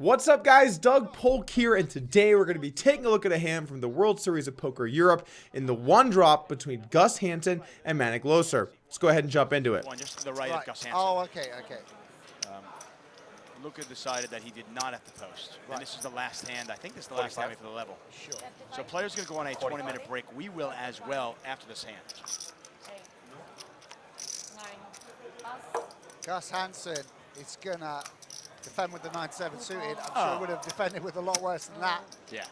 What's up, guys? Doug Polk here, and today we're going to be taking a look at a hand from the World Series of Poker Europe in the one drop between Gus Hansen and Manig Loeser. Let's go ahead and jump into it. One just to the right of Gus Hansen. Oh, okay. Luca decided that he did not have to post. Right. And this is the last hand. I think this is the last hand for the level. Sure. So players going to go on a 20-minute break. We will as well after this hand. Gus Hansen is going to defend with the 9-7 suited. I'm sure he would have defended with a lot worse than that. Yeah.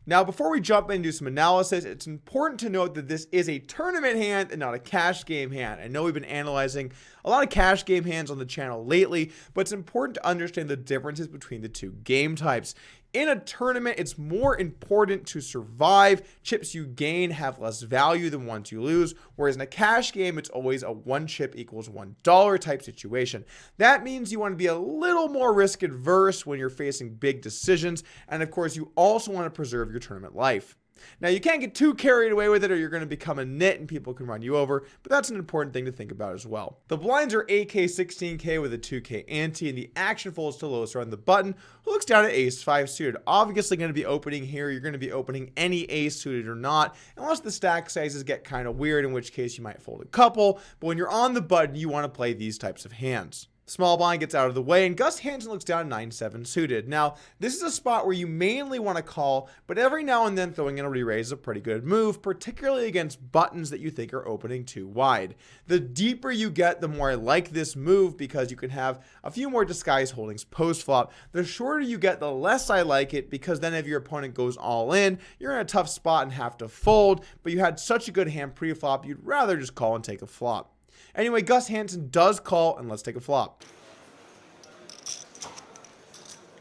Now, before we jump in and do some analysis, it's important to note that this is a tournament hand and not a cash game hand. I know we've been analyzing a lot of cash game hands on the channel lately, but it's important to understand the differences between the two game types. In a tournament, it's more important to survive. Chips you gain have less value than ones you lose, whereas in a cash game, it's always a one chip equals $1 type situation. That means you want to be a little more risk adverse when you're facing big decisions, and of course, you also want to preserve your tournament life. Now, you can't get too carried away with it or you're going to become a nit and people can run you over, but that's an important thing to think about as well. The blinds are 8K, 16K with a 2K ante, and the action folds to Loeser on the button, who looks down at ace-5 suited. Obviously going to be opening here. You're going to be opening any ace suited or not, unless the stack sizes get kind of weird, in which case you might fold a couple, but when you're on the button, you want to play these types of hands. Small blind gets out of the way, and Gus Hansen looks down 9-7 suited. Now, this is a spot where you mainly want to call, but every now and then throwing in a re-raise is a pretty good move, particularly against buttons that you think are opening too wide. The deeper you get, the more I like this move because you can have a few more disguise holdings post-flop. The shorter you get, the less I like it, because then if your opponent goes all in, you're in a tough spot and have to fold, but you had such a good hand pre-flop, you'd rather just call and take a flop. Anyway, Gus Hansen does call, and let's take a flop.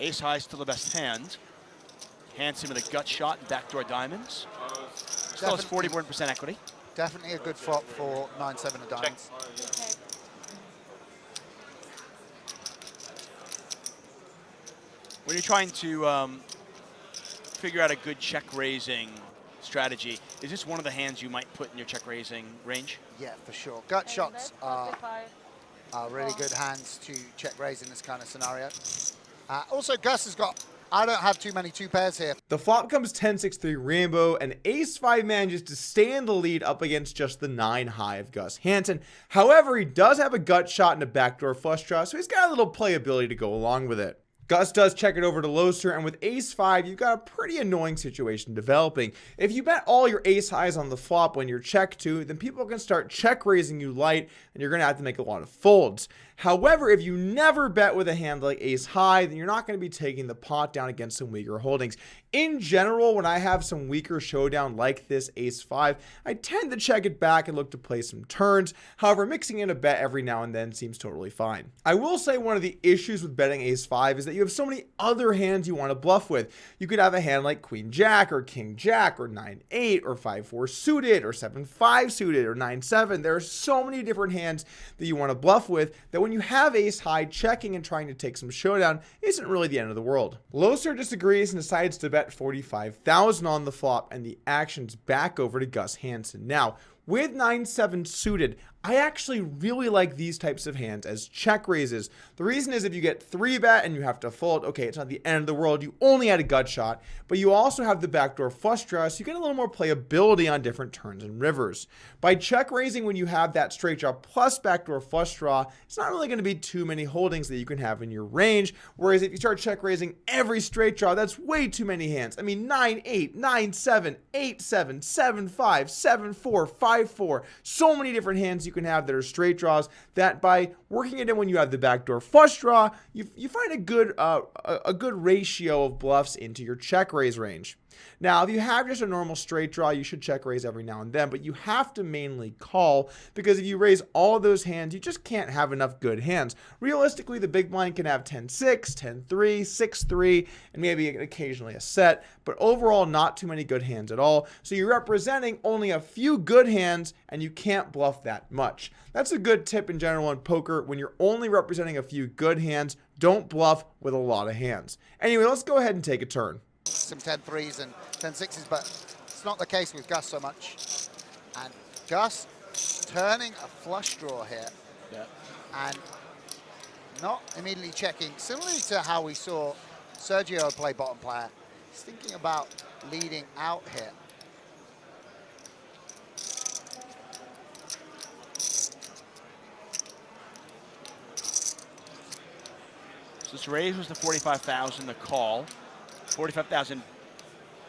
Ace high still the best hand. Hansen with a gut shot and backdoor diamonds. Still has 41% equity. Definitely a good flop for 9-7 of diamonds. When you're trying to figure out a good check raising strategy, is this one of the hands you might put in your check raising range? Yeah, for sure. Gut shots are really good hands to check raise in this kind of scenario. Also, Gus has got, I don't have too many two pairs here. The flop comes 10-6-3 rainbow, and ace-5 manages to stay in the lead up against just the 9 high of Gus Hansen. However, he does have a gut shot and a backdoor flush draw, so he's got a little playability to go along with it. Gus does check it over to Loeser, and with ace-5, you've got a pretty annoying situation developing. If you bet all your ace highs on the flop when you're check to, then people can start check raising you light, and you're going to have to make a lot of folds. However, if you never bet with a hand like ace high, then you're not going to be taking the pot down against some weaker holdings. In general, when I have some weaker showdown like this ace-5, I tend to check it back and look to play some turns. However, mixing in a bet every now and then seems totally fine. I will say one of the issues with betting ace-5 is that you have so many other hands you want to bluff with. You could have a hand like queen jack or king jack or 9-8 or 5-4 suited or 7-5 suited or 9-7. There are so many different hands that you want to bluff with that when you have ace high, checking and trying to take some showdown isn't really the end of the world. Loeser disagrees and decides to bet 45,000 on the flop, and the action's back over to Gus Hansen. Now, with 9-7 suited, I actually really like these types of hands as check raises. The reason is if you get 3-bet and you have to fold, okay, it's not the end of the world. You only had a gut shot, but you also have the backdoor flush draw, so you get a little more playability on different turns and rivers. By check raising when you have that straight draw plus backdoor flush draw, it's not really going to be too many holdings that you can have in your range, whereas if you start check raising every straight draw, that's way too many hands. I mean, 9-8, 9-7, 8-7, 7-5, 7-4, 5-4, so many different hands you can have that are straight draws that by working it in when you have the backdoor flush draw, you find a good ratio of bluffs into your check raise range. Now, if you have just a normal straight draw, you should check raise every now and then, but you have to mainly call because if you raise all of those hands, you just can't have enough good hands. Realistically, the big blind can have 10-6, 10-3, 6-3, and maybe occasionally a set, but overall, not too many good hands at all. So you're representing only a few good hands, and you can't bluff that much. That's a good tip in general in poker. When you're only representing a few good hands, don't bluff with a lot of hands. Anyway, let's go ahead and take a turn. Some 10-3s and 10-6s, but it's not the case with Gus so much. And Gus turning a flush draw here Yeah. and not immediately checking, similarly to how we saw Sergio play bottom player. He's thinking about leading out here. So this raise was the 45,000, the call. 45,000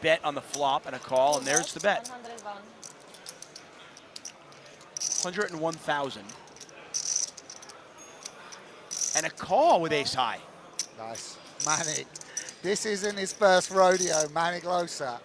bet on the flop and a call, and there's the bet. 101,000. And a call with ace high. Nice. Manig. This isn't his first rodeo, Manig Loeser.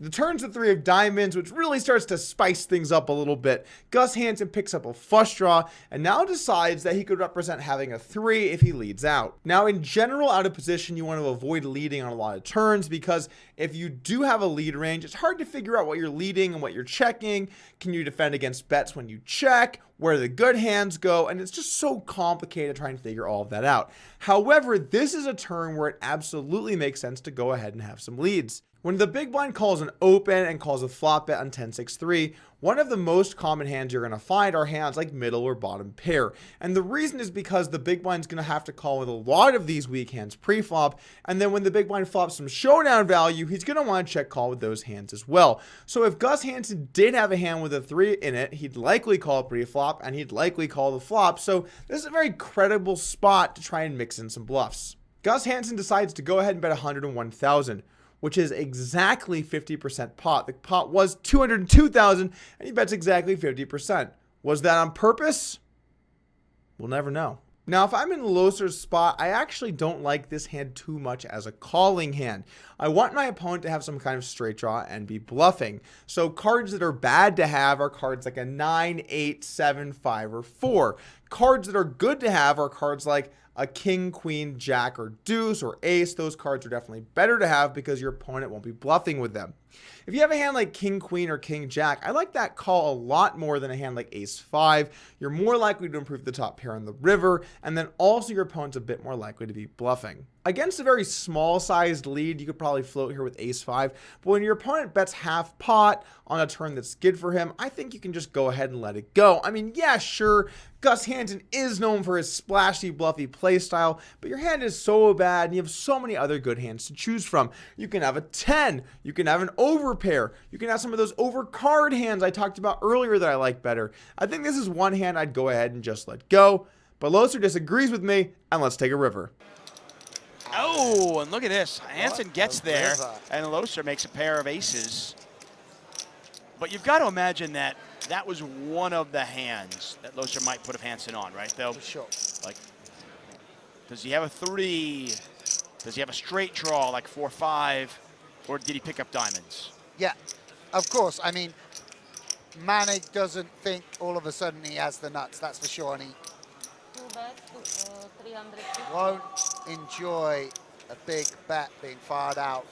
The turn's the 3 of diamonds, which really starts to spice things up a little bit. Gus Hansen picks up a flush draw and now decides that he could represent having a 3 if he leads out. Now, in general, out of position, you want to avoid leading on a lot of turns because if you do have a lead range, it's hard to figure out what you're leading and what you're checking. Can you defend against bets when you check? Where the good hands go? And it's just so complicated trying to figure all of that out. However, this is a turn where it absolutely makes sense to go ahead and have some leads. When the big blind calls an open and calls a flop bet on 10-6-3, one of the most common hands you're going to find are hands like middle or bottom pair. And the reason is because the big blind's going to have to call with a lot of these weak hands pre-flop. And then when the big blind flops some showdown value, he's going to want to check call with those hands as well. So if Gus Hansen did have a hand with a 3 in it, he'd likely call pre-flop and he'd likely call the flop. So this is a very credible spot to try and mix in some bluffs. Gus Hansen decides to go ahead and bet 101,000. Which is exactly 50% pot. The pot was 202,000, and he bets exactly 50%. Was that on purpose? We'll never know. Now, if I'm in Loeser's spot, I actually don't like this hand too much as a calling hand. I want my opponent to have some kind of straight draw and be bluffing. So cards that are bad to have are cards like a 9, 8, 7, 5, or 4. Cards that are good to have are cards like a king, queen, jack, or deuce, or ace. Those cards are definitely better to have because your opponent won't be bluffing with them. If you have a hand like king, queen, or king, jack, I like that call a lot more than a hand like ace 5. You're more likely to improve the top pair on the river, and then also your opponent's a bit more likely to be bluffing. Against a very small sized lead, you could probably float here with ace 5, but when your opponent bets half pot on a turn that's good for him, I think you can just go ahead and let it go. I mean, yeah, sure, Gus Hansen is known for his splashy, bluffy playstyle, but your hand is so bad and you have so many other good hands to choose from. You can have a 10, you can have an overpair, you can have some of those overcard hands I talked about earlier that I like better. I think this is one hand I'd go ahead and just let go, but Loeser disagrees with me, and let's take a river. Oh, and look at this. Hansen gets there, and Loeser makes a pair of aces. But you've got to imagine that that was one of the hands that Loeser might put Hansen on, right, though? For sure. Like, does he have a 3? Does he have a straight draw like 4-5? Or did he pick up diamonds? Yeah, of course. I mean, Manig doesn't think all of a sudden he has the nuts, that's for sure. And he won't enjoy a big bet being fired out.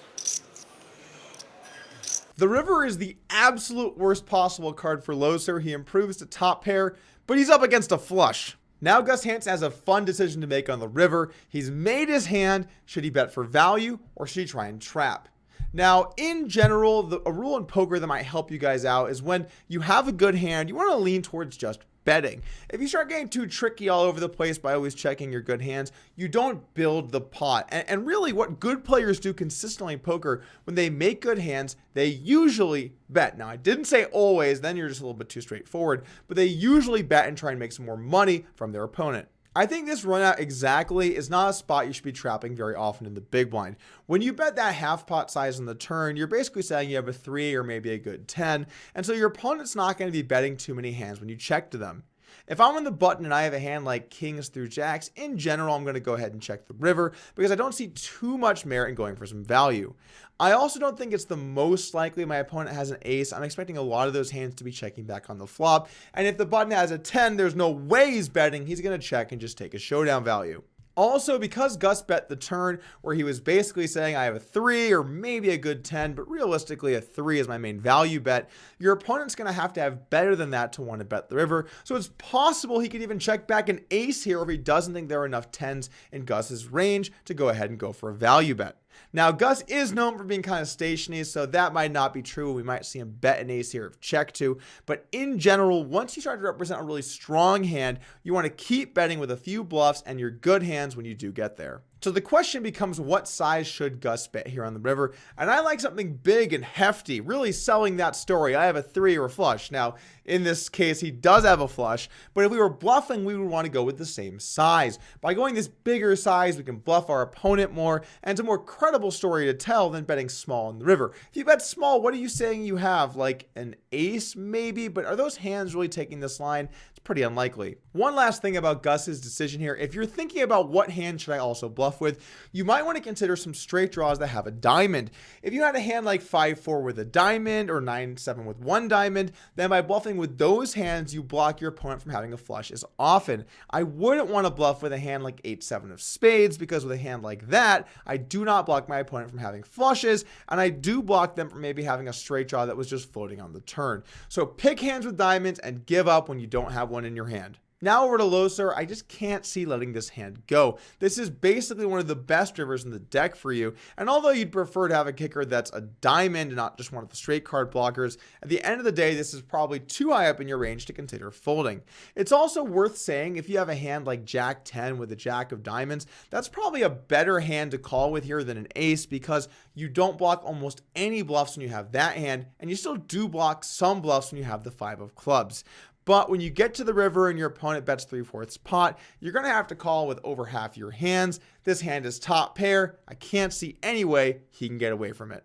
The river is the absolute worst possible card for Loeser. He improves to top pair, but he's up against a flush. Now Gus Hansen has a fun decision to make on the river. He's made his hand. Should he bet for value or should he try and trap? Now, in general, a rule in poker that might help you guys out is when you have a good hand, you want to lean towards just betting. If you start getting too tricky all over the place by always checking your good hands, you don't build the pot. And really what good players do consistently in poker, when they make good hands, they usually bet. Now, I didn't say always, then you're just a little bit too straightforward, but they usually bet and try and make some more money from their opponent. I think this run out exactly is not a spot you should be trapping very often in the big blind. When you bet that half pot size on the turn, you're basically saying you have a 3 or maybe a good 10, and so your opponent's not going to be betting too many hands when you check to them. If I'm on the button and I have a hand like kings through jacks, in general, I'm going to go ahead and check the river because I don't see too much merit in going for some value. I also don't think it's the most likely my opponent has an ace. I'm expecting a lot of those hands to be checking back on the flop. And if the button has a 10, there's no way he's betting. He's going to check and just take a showdown value. Also, because Gus bet the turn where he was basically saying I have a 3 or maybe a good 10, but realistically a 3 is my main value bet, your opponent's going to have better than that to want to bet the river. So it's possible he could even check back an ace here if he doesn't think there are enough 10s in Gus's range to go ahead and go for a value bet. Now, Gus is known for being kind of stationary, so that might not be true. We might see him bet an ace here if check to. But in general, once you start to represent a really strong hand, you want to keep betting with a few bluffs and your good hands when you do get there. So the question becomes, what size should Gus bet here on the river? And I like something big and hefty, really selling that story. I have a 3 or a flush. Now, in this case, he does have a flush, but if we were bluffing, we would want to go with the same size. By going this bigger size, we can bluff our opponent more, and it's a more credible story to tell than betting small in the river. If you bet small, what are you saying you have? Like an ace, maybe? But are those hands really taking this line? It's pretty unlikely. One last thing about Gus's decision here. If you're thinking about what hand should I also bluff with, you might want to consider some straight draws that have a diamond. If you had a hand like 5-4 with a diamond or 9-7 with one diamond, then by bluffing with those hands, you block your opponent from having a flush as often. I wouldn't want to bluff with a hand like 8-7 of spades, because with a hand like that, I do not block my opponent from having flushes, and I do block them from maybe having a straight draw that was just floating on the turn. So pick hands with diamonds and give up when you don't have one in your hand. Now over to Loeser. I just can't see letting this hand go. This is basically one of the best rivers in the deck for you, and although you'd prefer to have a kicker that's a diamond and not just one of the straight card blockers, at the end of the day, this is probably too high up in your range to consider folding. It's also worth saying, if you have a hand like Jack 10 with a Jack of diamonds, that's probably a better hand to call with here than an ace, because you don't block almost any bluffs when you have that hand, and you still do block some bluffs when you have the 5 of clubs. But when you get to the river and your opponent bets 3/4 pot, you're going to have to call with over half your hands. This hand is top pair. I can't see any way he can get away from it.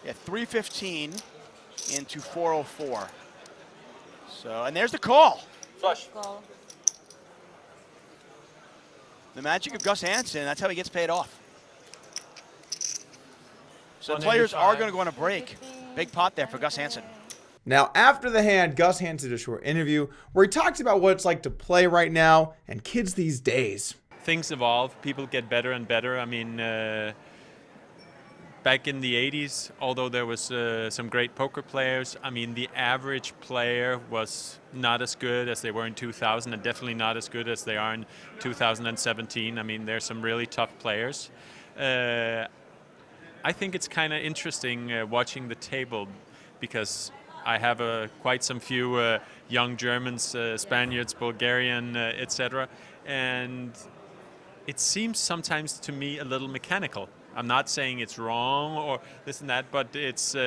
Yeah, 315 into 404. So, and there's the call. Flush. The magic of Gus Hansen, that's how he gets paid off. So players are going to go on a break. Big pot there for Gus Hansen. Now, after the hand, Gus Hansen did a short interview where he talks about what it's like to play right now and kids these days. Things evolve. People get better and better. I mean, back in the 80s, although there was some great poker players, I mean, the average player was not as good as they were in 2000, and definitely not as good as they are in 2017. I mean, there's some really tough players. I think it's kind of interesting watching the table, because I have quite some few young Germans, Spaniards, Bulgarian, etc. And it seems sometimes to me a little mechanical. I'm not saying it's wrong or this and that, but it's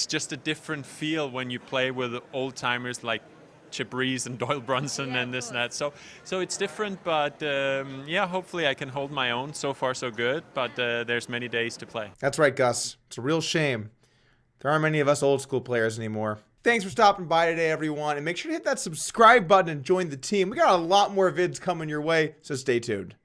just a different feel when you play with old timers like Chip Reese and Doyle Brunson and this and that. So it's different, but yeah, hopefully I can hold my own. So far so good, but there's many days to play. That's right, Gus. It's a real shame. There aren't many of us old school players anymore. Thanks for stopping by today, everyone. And make sure to hit that subscribe button and join the team. We got a lot more vids coming your way, so stay tuned.